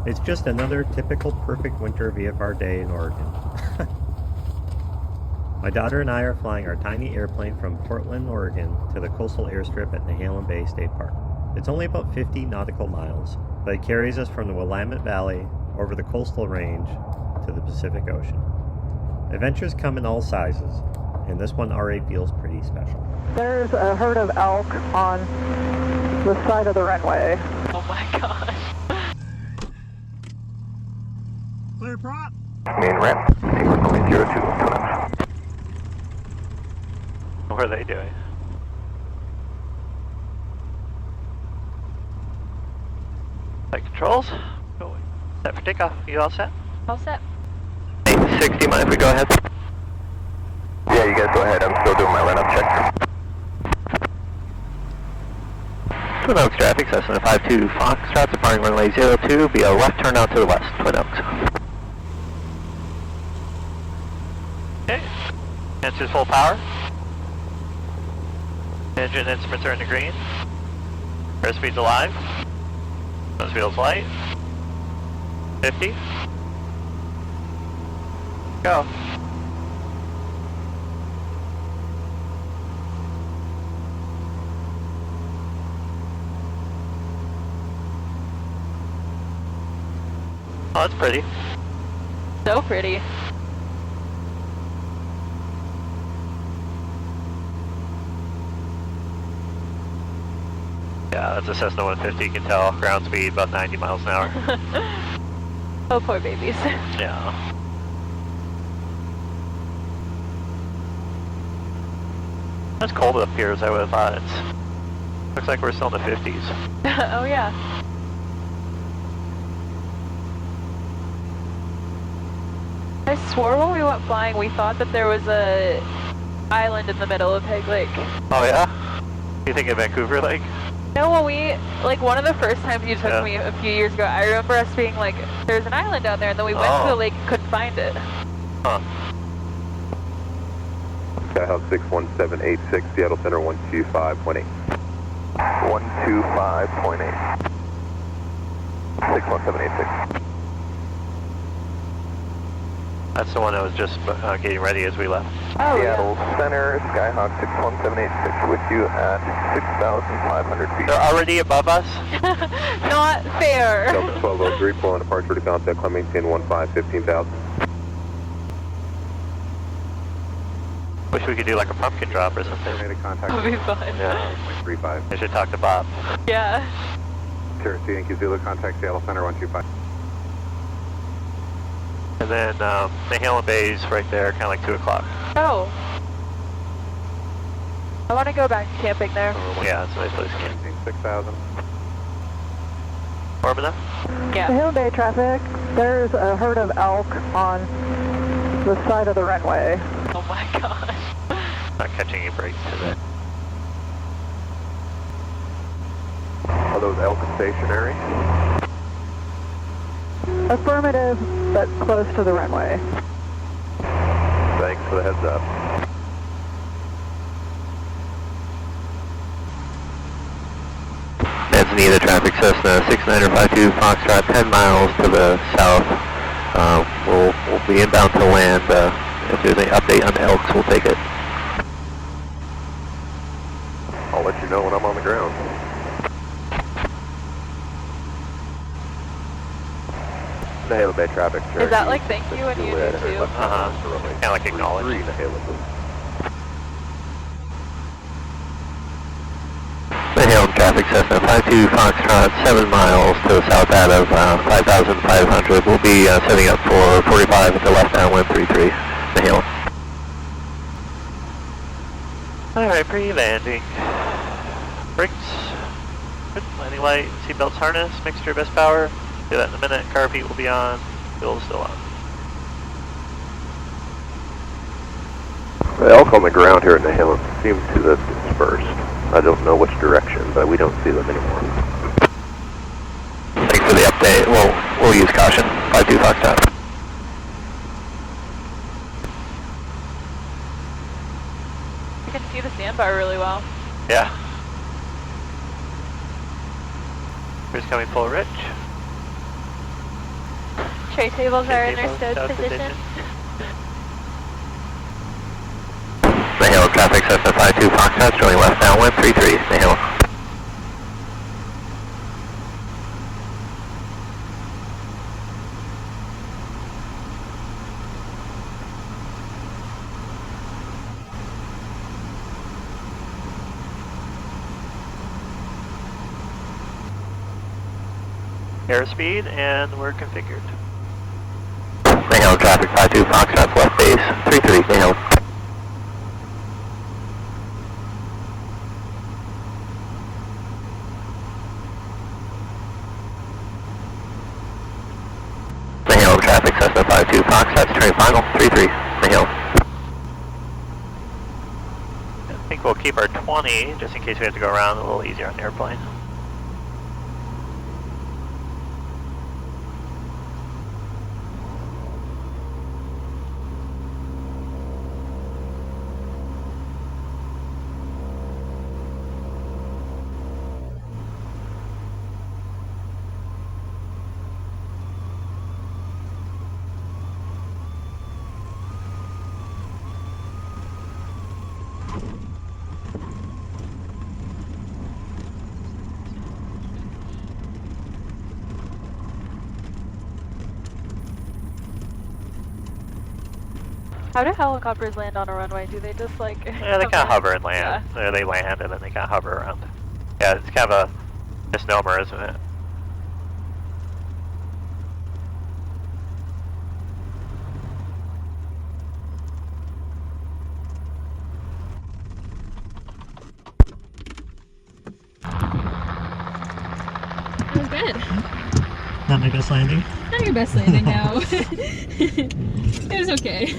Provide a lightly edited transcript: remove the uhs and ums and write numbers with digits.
It's just another typical perfect winter VFR day in Oregon. My daughter and I are flying our tiny airplane from Portland, Oregon to the coastal airstrip at Elk-based State Park. It's only about 50 nautical miles, but it carries us from the Willamette Valley over the coastal range to the Pacific Ocean. Adventures come in all sizes, and this one already feels pretty special. There's a herd of elk on the side of the runway. Oh my gosh. Clear prop! Main ramp, only 02 times. What are they doing? Flight controls, going. Set for takeoff. You all set? All set. 60, mind if we go ahead? Yeah, you guys go ahead. I'm still doing my run-up check. Twin Oaks traffic, Cessna 52 Foxtrot, departing runway 02, be a left turn out to the west, Twin Oaks. Okay, engines full power. Engine instruments are in the green. Airspeed's alive. Nose wheels light. 50. Go. Oh, that's pretty. So pretty. Yeah, that's a Cessna 150, you can tell. Ground speed about 90 miles an hour. Oh, poor babies. Yeah. It's cold up here as I would have thought. Looks like we're still in the 50s. Oh yeah. I swore when we went flying we thought that there was a island in the middle of Peg Lake. Oh yeah? You think of Vancouver Lake? No, when we, like one of the first times you took me a few years ago, I remember us being like, there's an island down there, and then we went to the lake and couldn't find it. Huh. Skyhawk 61786, Seattle Center 125.8. 125.8. 61786. That's the one that was just getting ready as we left. Oh, Seattle Center, Skyhawk 61786 with you at 6,500 feet. They're already above us? Not fair. Delta 1203, pulling departure to contact, climb maintain 15,000. Wish we could do like a pumpkin drop or something. Contact. That would be fun. Yeah. 35. I should talk to Bob. Yeah. Sierra Yankee Zulu, contact Seattle Center 125. And then Nehalem Bay's right there, kind of like 2 o'clock. Oh. I want to go back camping there. Yeah, it's a nice place to camp. 6,000. Warm enough? Yeah. Hill Bay traffic, there's a herd of elk on the side of the runway. Oh my gosh. Not catching any breaks today. Are those elk stationary? Affirmative, but close to the runway. Thanks for the heads up. Manzanita traffic, Cessna 6952 Foxtrot, 10 miles to the south. We'll be inbound to land. If there's any update on the Elks, we'll take it. I'll let you know when I'm on the ground. Nehalem Bay traffic. Is that like thank you when you do too? Uh-huh. Kind of like acknowledge. Nehalem traffic, Cessna 52 Foxtrot, 7 miles to the south out of 5,500. We'll be setting up for 45 at the left downwind 33. Nehalem. Alright, pre-landing. Brakes. Good. Landing light, seatbelts harness, mixture best power. Do that in a minute. Car heat will be on. Fuel is still on. The elk on the ground here in Nehalem seem to have dispersed. I don't know which direction, but we don't see them anymore. Thanks for the update. We'll use caution. 52 Foxtrot. You can see the sandbar really well. Yeah. Here's coming full rich. tray tables are in their stowed position. Nahalem traffic, Cessna 52 Foxtrot, showing left downwind 33, Nahalem. Airspeed, and we're configured. Nahalem traffic, 52 Foxtrot, left base 33, Nahalem. Nahalem traffic, Cessna 52 Foxtrot, turning final 33, Nahalem. I think we'll keep our 20, just in case we have to go around a little easier on the airplane. How do helicopters land on a runway? Do they just like... Yeah, they kind of hover and land. Yeah. Or they land and then they kind of hover around. Yeah, it's kind of a misnomer, isn't it? That was good. Not my best landing? Not your best landing, no. It was okay.